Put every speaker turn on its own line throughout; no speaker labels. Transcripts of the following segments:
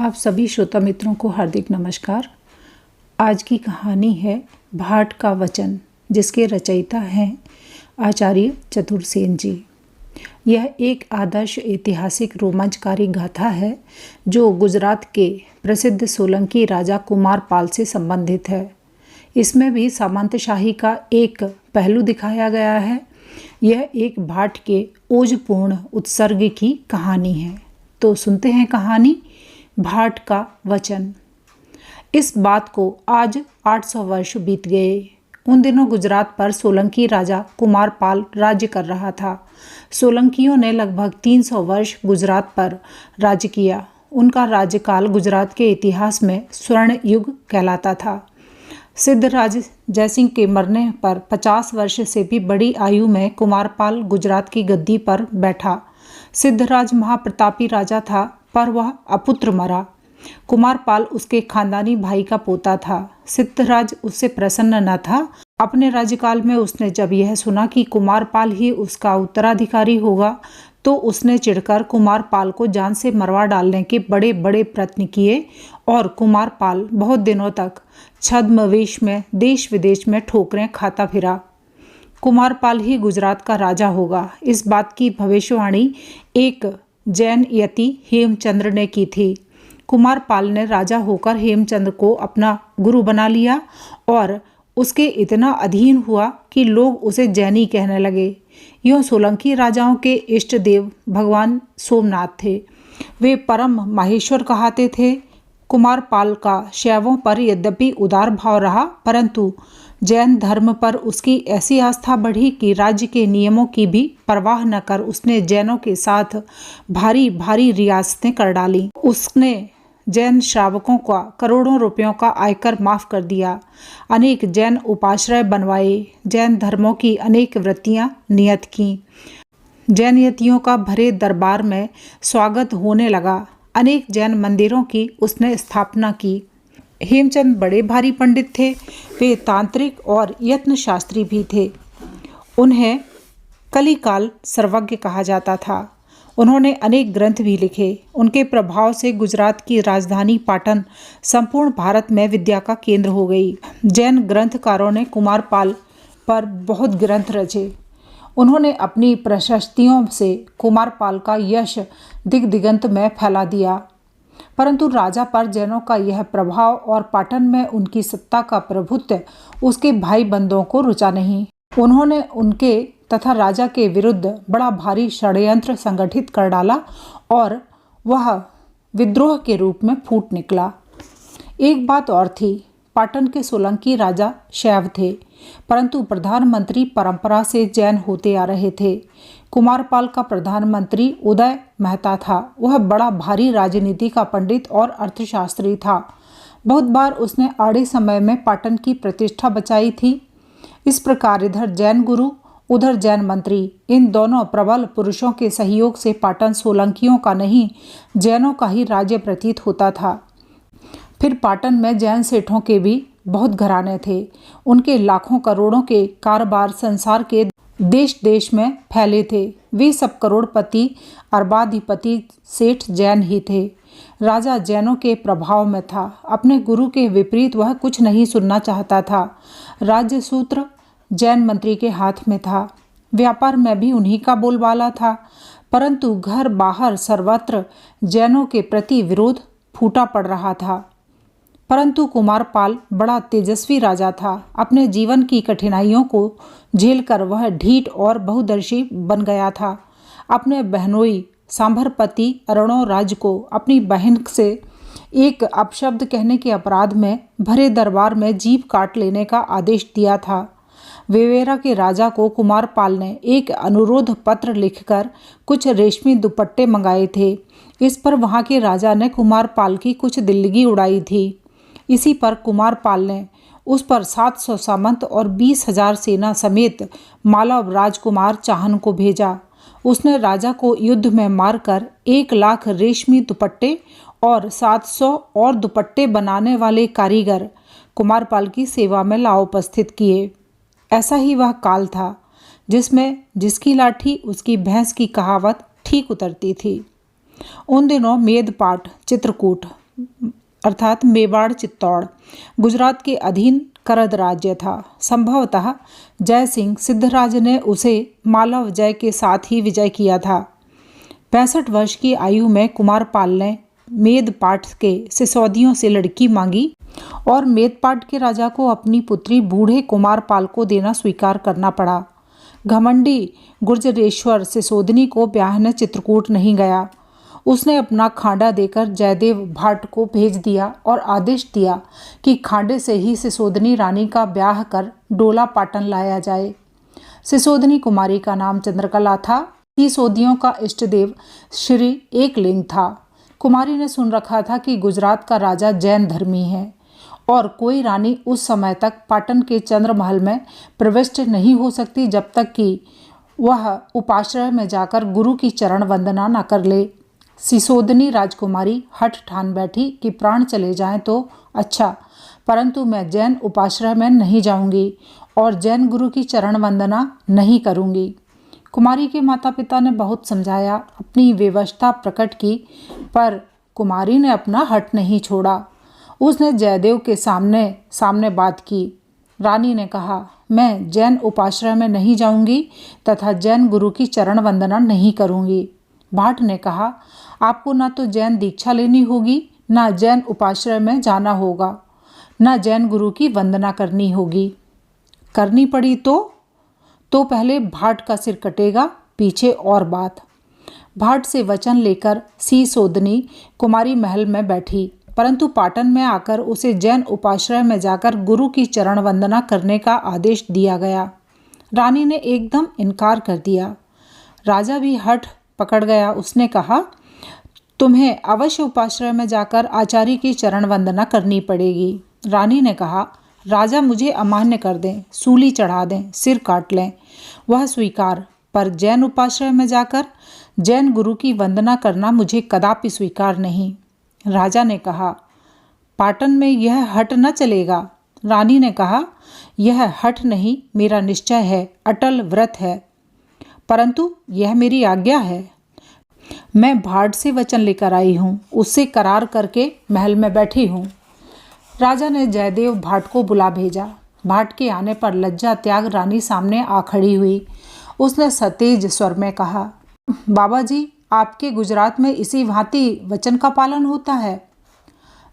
आप सभी श्रोता मित्रों को हार्दिक नमस्कार। आज की कहानी है भाट का वचन, जिसके रचयिता हैं आचार्य चतुरसेन जी। यह एक आदर्श ऐतिहासिक रोमांचकारी गाथा है जो गुजरात के प्रसिद्ध सोलंकी राजा कुमारपाल से संबंधित है। इसमें भी सामंतशाही का एक पहलू दिखाया गया है। यह एक भाट के ओजपूर्ण उत्सर्ग की कहानी है। तो सुनते हैं कहानी भाट का वचन। इस बात को आज 800 वर्ष बीत गए। उन दिनों गुजरात पर सोलंकी राजा कुमारपाल राज्य कर रहा था। सोलंकियों ने लगभग 300 वर्ष गुजरात पर राज्य किया। उनका राज्यकाल गुजरात के इतिहास में स्वर्ण युग कहलाता था। सिद्धराज जयसिंह के मरने पर 50 वर्ष से भी बड़ी आयु में कुमारपाल गुजरात की गद्दी पर बैठा। सिद्धराज महाप्रतापी राजा था, पर वह अपुत्र मरा। कुमारपाल उसके खानदानी भाई का पोता था। सिद्धराज उससे प्रसन्न न था। अपने राज्यकाल में उसने जब यह सुना कि कुमारपाल ही उसका उत्तराधिकारी होगा, तो उसने चिढ़कर कुमारपाल को जान से मरवा डालने के बड़े बड़े प्रयत्न किए और कुमारपाल बहुत दिनों तक छद्मवेश में देश विदेश में ठोकरें खाता फिरा। कुमारपाल ही गुजरात का राजा होगा, इस बात की भविष्यवाणी एक जैन यति हेमचंद्र ने की थी। कुमारपाल ने राजा होकर हेमचंद्र को अपना गुरु बना लिया और उसके इतना अधीन हुआ कि लोग उसे जैनी कहने लगे। यूँ सोलंकी राजाओं के इष्ट देव भगवान सोमनाथ थे। वे परम माहेश्वर कहाते थे। कुमारपाल का शैवों पर यद्यपि उदार भाव रहा, परंतु जैन धर्म पर उसकी ऐसी आस्था बढ़ी कि राज्य के नियमों की भी परवाह न कर उसने जैनों के साथ भारी भारी रियासतें कर डाली। उसने जैन श्रावकों का करोड़ों रुपयों का आयकर माफ कर दिया। अनेक जैन उपाश्रय बनवाए। जैन धर्मों की अनेक वृत्तियां नियत की। जैन यतियों का भरे दरबार में स्वागत होने लगा। अनेक जैन मंदिरों की उसने स्थापना की। हेमचंद बड़े भारी पंडित थे। वे तांत्रिक और यत्न शास्त्री भी थे। उन्हें कलिकाल सर्वज्ञ कहा जाता था। उन्होंने अनेक ग्रंथ भी लिखे। उनके प्रभाव से गुजरात की राजधानी पाटन संपूर्ण भारत में विद्या का केंद्र हो गई। जैन ग्रंथकारों ने कुमारपाल पर बहुत ग्रंथ रचे। उन्होंने अपनी प्रशस्तियों से कुमारपाल का यश दिग्दिगंत में फैला दिया, परंतु राजा पर जैनों का यह प्रभाव और पाटन में उनकी सत्ता का प्रभुत्व उसके भाई बंदों को रुचा नहीं। उन्होंने उनके तथा राजा के विरुद्ध बड़ा भारी षड्यंत्र संगठित कर डाला और वह विद्रोह के रूप में फूट निकला। एक बात और थी, पाटन के सोलंकी राजा शैव थे, परंतु प्रधानमंत्री परंपरा से जैन होते आ रहे थे। कुमारपाल का प्रधानमंत्री उदय मेहता था। वह बड़ा भारी राजनीति का पंडित और अर्थशास्त्री था। बहुत बार उसने आड़े समय में पाटन की प्रतिष्ठा बचाई थी। इस प्रकार इधर जैन गुरु, उधर जैन मंत्री, इन दोनों प्रबल पुरुषों के सहयोग से पाटन सोलंकियों का नहीं, जैनों का ही राज्य प्रतीत होता था। फिर पाटन में जैन सेठों के भी बहुत घराने थे। उनके लाखों करोड़ों के कारोबार संसार के देश देश में फैले थे। वे सब करोड़पति अरबाधिपति सेठ जैन ही थे। राजा जैनों के प्रभाव में था। अपने गुरु के विपरीत वह कुछ नहीं सुनना चाहता था। राज्य सूत्र जैन मंत्री के हाथ में था। व्यापार में भी उन्हीं का बोलबाला था, परंतु घर बाहर सर्वत्र जैनों के प्रति विरोध फूटा पड़ रहा था। परंतु कुमारपाल बड़ा तेजस्वी राजा था। अपने जीवन की कठिनाइयों को झेलकर वह ढीठ और बहुदर्शी बन गया था। अपने बहनोई सांभरपति अरुणोराज को अपनी बहन से एक अपशब्द कहने के अपराध में भरे दरबार में जीभ काट लेने का आदेश दिया था। वेवेरा के राजा को कुमारपाल ने एक अनुरोध पत्र लिखकर कुछ रेशमी दुपट्टे मंगाए थे। इस पर वहाँ के राजा ने कुमारपाल की कुछ दिल्लगी उड़ाई थी। इसी पर कुमारपाल ने उस पर 700 सामंत और 20,000 सेना समेत मालव राजकुमार चाहन को भेजा। उसने राजा को युद्ध में मारकर 1 लाख रेशमी दुपट्टे और 700 और दुपट्टे बनाने वाले कारीगर कुमारपाल की सेवा में ला उपस्थित किए। ऐसा ही वह काल था जिसमें जिसकी लाठी उसकी भैंस की कहावत ठीक उतरती थी। उन दिनों मेदपाट, चित्रकूट, अर्थात मेवाड़ चित्तौड़ गुजरात के अधीन करद राज्य था। संभवतः जय सिंह सिद्धराज ने उसे मालव जय के साथ ही विजय किया था। 65 वर्ष की आयु में कुमारपाल ने मेदपाट के सिसोदियों से लड़की मांगी और मेदपाट के राजा को अपनी पुत्री बूढ़े कुमारपाल को देना स्वीकार करना पड़ा। घमंडी गुर्जरेश्वर सिसोदनी को ब्याहने चित्रकूट नहीं गया। उसने अपना खांडा देकर जयदेव भाट को भेज दिया और आदेश दिया कि खांडे से ही सिसोदनी रानी का ब्याह कर डोला पाटन लाया जाए। सिसोदनी कुमारी का नाम चंद्रकला था। सिसोदियों का इष्टदेव श्री एकलिंग था। कुमारी ने सुन रखा था कि गुजरात का राजा जैन धर्मी है और कोई रानी उस समय तक पाटन के चंद्रमहल में प्रविष्ट नहीं हो सकती जब तक कि वह उपाश्रय में जाकर गुरु की चरण वंदना न कर ले। सिसोदनी राजकुमारी हठ ठान बैठी कि प्राण चले जाएं तो अच्छा, परंतु मैं जैन उपाश्रय में नहीं जाऊंगी और जैन गुरु की चरण वंदना नहीं करूंगी। कुमारी के माता पिता ने बहुत समझाया, अपनी विवशता प्रकट की, पर कुमारी ने अपना हठ नहीं छोड़ा। उसने जयदेव के सामने बात की। रानी ने कहा, मैं जैन उपाश्रय में नहीं जाऊंगी तथा जैन गुरु की चरण वंदना नहीं करूंगी। भाट ने कहा, आपको ना तो जैन दीक्षा लेनी होगी, ना जैन उपाश्रय में जाना होगा, ना जैन गुरु की वंदना करनी होगी। करनी पड़ी तो पहले भाट का सिर कटेगा, पीछे और बात। भाट से वचन लेकर सिसोदनी कुमारी महल में बैठी, परंतु पाटन में आकर उसे जैन उपाश्रय में जाकर गुरु की चरण वंदना करने का आदेश दिया गया। रानी ने एकदम इनकार कर दिया। राजा भी हठ पकड़ गया। उसने कहा, तुम्हें अवश्य उपाश्रय में जाकर आचार्य की चरण वंदना करनी पड़ेगी। रानी ने कहा, राजा मुझे अमान्य कर दें, सूली चढ़ा दें, सिर काट लें, वह स्वीकार, पर जैन उपाश्रय में जाकर जैन गुरु की वंदना करना मुझे कदापि स्वीकार नहीं। राजा ने कहा, पाटन में यह हठ न चलेगा। रानी ने कहा, यह हठ नहीं, मेरा निश्चय है, अटल व्रत है, परंतु यह मेरी आज्ञा है। मैं भाट से वचन लेकर आई हूँ, उससे करार करके महल में बैठी हूँ। राजा ने जयदेव भाट को बुला भेजा। भाट के आने पर लज्जा त्याग रानी सामने आ खड़ी हुई। उसने सतेज स्वर में कहा, बाबा जी, आपके गुजरात में इसी भांति वचन का पालन होता है?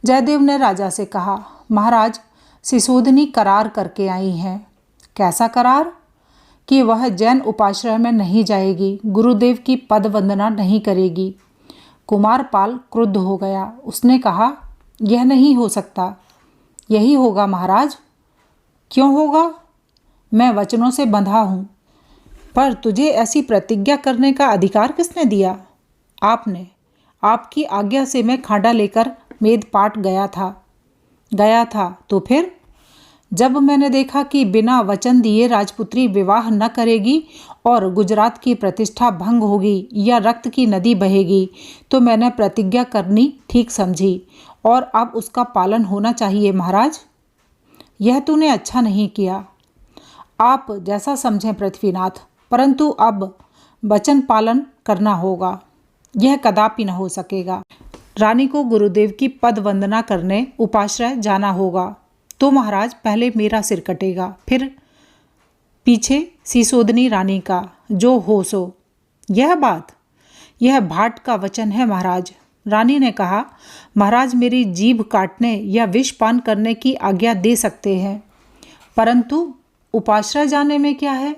जयदेव ने राजा से कहा, महाराज, सिसोदनी करार करके आई हैं। कैसा करार? कि वह जैन उपाश्रय में नहीं जाएगी, गुरुदेव की पद वंदना नहीं करेगी। कुमारपाल क्रुद्ध हो गया। उसने कहा, यह नहीं हो सकता। यही होगा महाराज। क्यों होगा? मैं वचनों से बंधा हूँ। पर तुझे ऐसी प्रतिज्ञा करने का अधिकार किसने दिया? आपने। आपकी आज्ञा से मैं खांडा लेकर मेदपाट गया था तो फिर जब मैंने देखा कि बिना वचन दिए राजपुत्री विवाह न करेगी और गुजरात की प्रतिष्ठा भंग होगी या रक्त की नदी बहेगी, तो मैंने प्रतिज्ञा करनी ठीक समझी और अब उसका पालन होना चाहिए महाराज। यह तूने अच्छा नहीं किया। आप जैसा समझें पृथ्वीनाथ, परंतु अब वचन पालन करना होगा। यह कदापि न हो सकेगा। रानी को गुरुदेव की पद वंदना करने उपाश्रय जाना होगा। तो महाराज, पहले मेरा सिर कटेगा, फिर पीछे सिसोदनी रानी का, जो हो सो। यह भाट का वचन है महाराज। रानी ने कहा, महाराज मेरी जीभ काटने या विष पान करने की आज्ञा दे सकते हैं, परंतु उपाश्रय जाने में क्या है?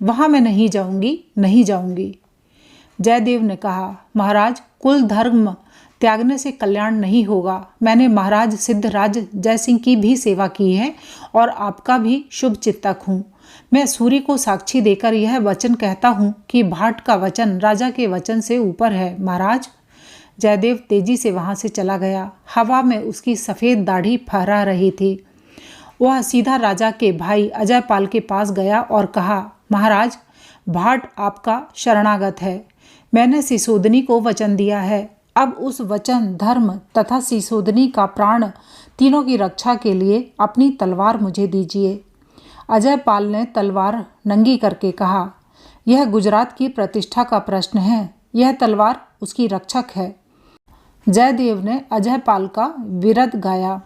वहाँ मैं नहीं जाऊंगी। जयदेव ने कहा, महाराज, कुल धर्म त्यागने से कल्याण नहीं होगा। मैंने महाराज सिद्धराज जयसिंह की भी सेवा की है और आपका भी शुभ चिंतक हूँ। मैं सूर्य को साक्षी देकर यह वचन कहता हूँ कि भाट का वचन राजा के वचन से ऊपर है महाराज। जयदेव तेजी से वहाँ से चला गया। हवा में उसकी सफ़ेद दाढ़ी फहरा रही थी। वह सीधा राजा के भाई अजयपाल के पास गया और कहा, महाराज, भाट आपका शरणागत है। मैंने सिसोदनी को वचन दिया है। अब उस वचन, धर्म तथा सिसोदनी का प्राण तीनों की रक्षा के लिए अपनी तलवार मुझे दीजिए। अजयपाल ने तलवार नंगी करके कहा, यह गुजरात की प्रतिष्ठा का प्रश्न है। यह तलवार उसकी रक्षक है। जयदेव ने अजयपाल का विरध गाया।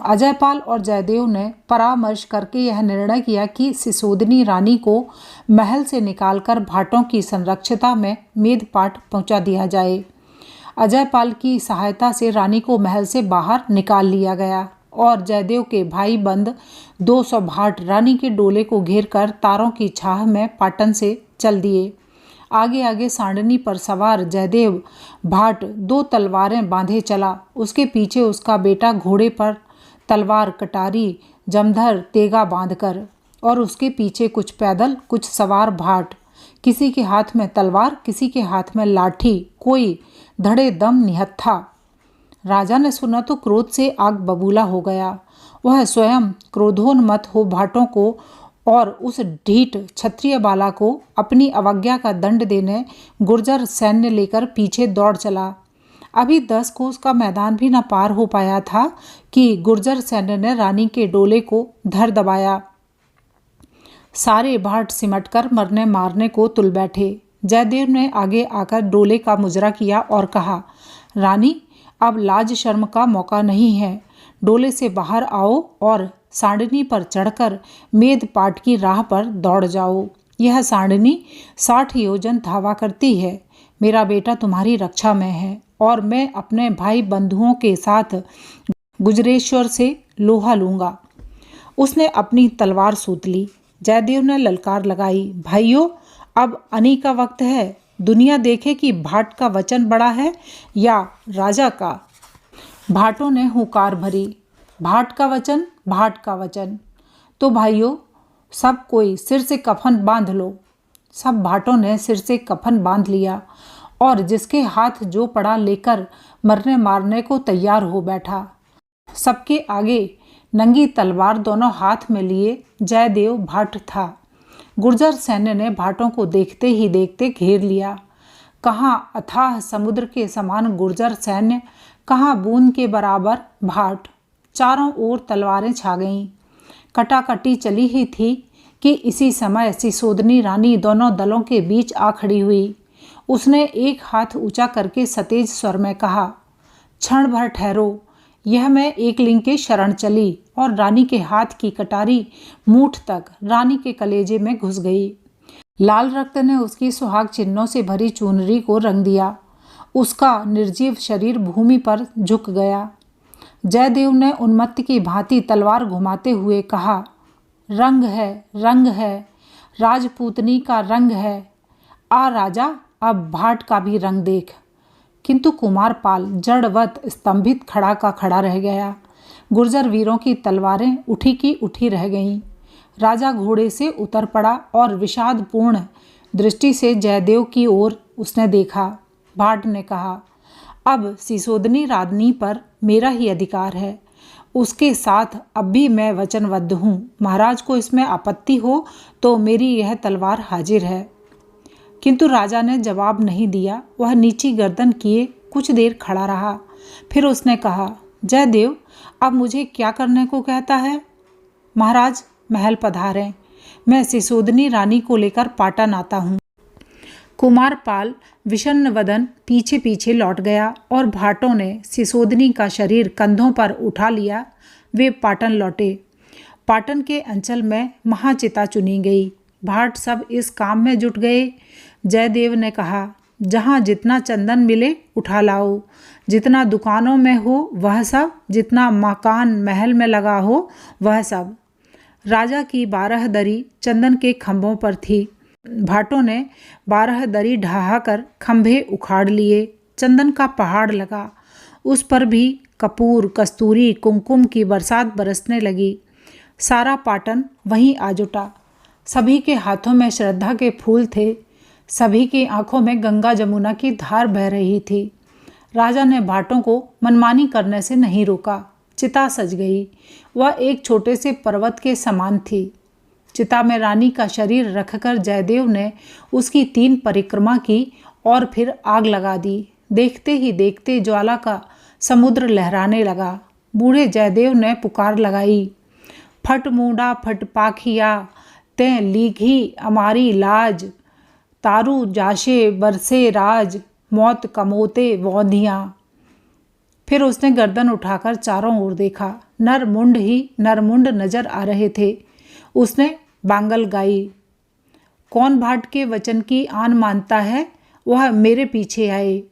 अजयपाल और जयदेव ने परामर्श करके यह निर्णय किया कि सिसोदिनी रानी को महल से निकालकर भाटों की संरक्षता में मेदपाट पहुंचा दिया जाए। अजयपाल की सहायता से रानी को महल से बाहर निकाल लिया गया और जयदेव के भाई बंद 200 भाट रानी के डोले को घेरकर तारों की छाह में पाटन से चल दिए। आगे आगे सांडनी पर सवार जयदेव भाट 2 तलवारें बांधे चला। उसके पीछे उसका बेटा घोड़े पर तलवार कटारी जमधर तेगा बांधकर, और उसके पीछे कुछ पैदल कुछ सवार भाट, किसी के हाथ में तलवार किसी के हाथ में लाठी, कोई धड़े दम निहत्था। राजा ने सुना तो क्रोध से आग बबूला हो गया। वह स्वयं क्रोधोन्मत्त हो भाटों को और उस ढीठ क्षत्रिय बाला को अपनी अवज्ञा का दंड देने गुर्जर सैन्य लेकर पीछे दौड़ चला। अभी 10 कोस का मैदान भी न पार हो पाया था कि गुर्जर सैन्य ने रानी के डोले को धर दबाया। सारे भाट सिमटकर मरने मारने को तुल बैठे। जयदेव ने आगे आकर डोले का मुजरा किया और कहा, रानी, अब लाज शर्म का मौका नहीं है। डोले से बाहर आओ और सांडनी पर चढ़कर मेदपाट की राह पर दौड़ जाओ। यह सांडनी 60 योजन धावा करती है। मेरा बेटा तुम्हारी रक्षा में है और मैं अपने भाई बंधुओं के साथ गुजरेश्वर से लोहा लूंगा। उसने अपनी तलवार सूत ली। जयदेव ने ललकार लगाई, भाइयों, अब अनी का वक्त है। दुनिया देखे कि भाट का वचन बड़ा है या राजा का। भाटों ने हुंकार भरी, भाट का वचन, भाट का वचन। तो भाइयों, सब कोई सिर से कफन बांध लो। सब भाटों ने सिर से कफन बांध लिया और जिसके हाथ जो पड़ा लेकर मरने मारने को तैयार हो बैठा। सबके आगे नंगी तलवार दोनों हाथ में लिए जयदेव भाट था। गुर्जर सैन्य ने भाटों को देखते ही देखते घेर लिया। कहाँ अथाह समुद्र के समान गुर्जर सैन्य, कहाँ बूंद के बराबर भाट। चारों ओर तलवारें छा गईं। कटाकटी चली ही थी कि इसी समय सिसोदिनी रानी दोनों दलों के बीच आ खड़ी हुई। उसने एक हाथ ऊंचा करके सतेज स्वर में कहा, क्षण भर ठहरो। यह मैं एक लिंग के शरण चली और रानी के हाथ की कटारी मूठ तक रानी के कलेजे में घुस गई। लाल रक्त ने उसकी सुहाग चिन्हों से भरी चुनरी को रंग दिया। उसका निर्जीव शरीर भूमि पर झुक गया। जयदेव ने उन्मत्त की भांति तलवार घुमाते हुए कहा, रंग है, रंग है, राजपूतनी का रंग है। आ राजा, अब भाट का भी रंग देख। किंतु कुमारपाल जड़वत स्तंभित खड़ा का खड़ा रह गया। गुर्जर वीरों की तलवारें उठी की उठी रह गईं। राजा घोड़े से उतर पड़ा और विषादपूर्ण दृष्टि से जयदेव की ओर उसने देखा। भाट ने कहा, अब सिसोदिनी रानी पर मेरा ही अधिकार है। उसके साथ अब भी मैं वचनबद्ध हूँ। महाराज को इसमें आपत्ति हो तो मेरी यह तलवार हाजिर है। किंतु राजा ने जवाब नहीं दिया। वह नीची गर्दन किए कुछ देर खड़ा रहा। फिर उसने कहा, जयदेव, अब मुझे क्या करने को कहता है? महाराज, महल पधारें। मैं सिसोदिनी रानी को लेकर पाटन आता हूँ। कुमारपाल विषन्न वदन पीछे पीछे लौट गया और भाटों ने सिसोदिनी का शरीर कंधों पर उठा लिया। वे पाटन लौटे। पाटन के अंचल में महाचिता चुनी गई। भाट सब इस काम में जुट गए। जयदेव ने कहा, जहाँ जितना चंदन मिले उठा लाओ, जितना दुकानों में हो वह सब, जितना मकान महल में लगा हो वह सब। राजा की 12 दरी चंदन के खंभों पर थी। भाटों ने 12 दरी ढहाकर खंभे उखाड़ लिए। चंदन का पहाड़ लगा। उस पर भी कपूर, कस्तूरी, कुमकुम की बरसात बरसने लगी। सारा पाटन वहीं आ जुटा। सभी के हाथों में श्रद्धा के फूल थे। सभी की आंखों में गंगा जमुना की धार बह रही थी। राजा ने भाटों को मनमानी करने से नहीं रोका। चिता सज गई। वह एक छोटे से पर्वत के समान थी। चिता में रानी का शरीर रखकर जयदेव ने उसकी 3 परिक्रमा की और फिर आग लगा दी। देखते ही देखते ज्वाला का समुद्र लहराने लगा। बूढ़े जयदेव ने पुकार लगाई, फट मूंडा फट पाखिया, ते लीघी हमारी लाज, तारू जाशे बरसे राज, मौत कमोते वौंधियाँ। फिर उसने गर्दन उठाकर चारों ओर देखा। नरमुंड ही नरमुंड नजर आ रहे थे। उसने बांगल गाई, कौन भाट के वचन की आन मानता है वह मेरे पीछे आए,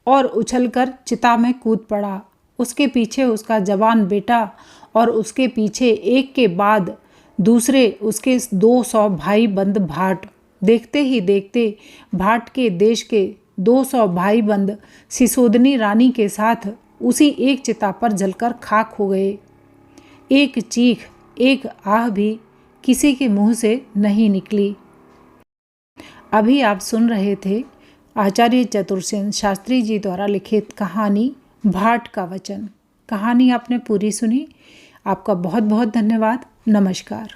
और उछलकर चिता में कूद पड़ा। उसके पीछे उसका जवान बेटा और उसके पीछे एक के बाद दूसरे उसके 200 भाई बंद भाट। देखते ही देखते भाट के देश के 200 भाई बंद सिसोदनी रानी के साथ उसी एक चिता पर जलकर खाक हो गए। एक चीख, एक आह भी किसी के मुंह से नहीं निकली। अभी आप सुन रहे थे आचार्य चतुरसेन शास्त्री जी द्वारा लिखित कहानी भाट का वचन। कहानी आपने पूरी सुनी। आपका बहुत बहुत धन्यवाद। नमस्कार।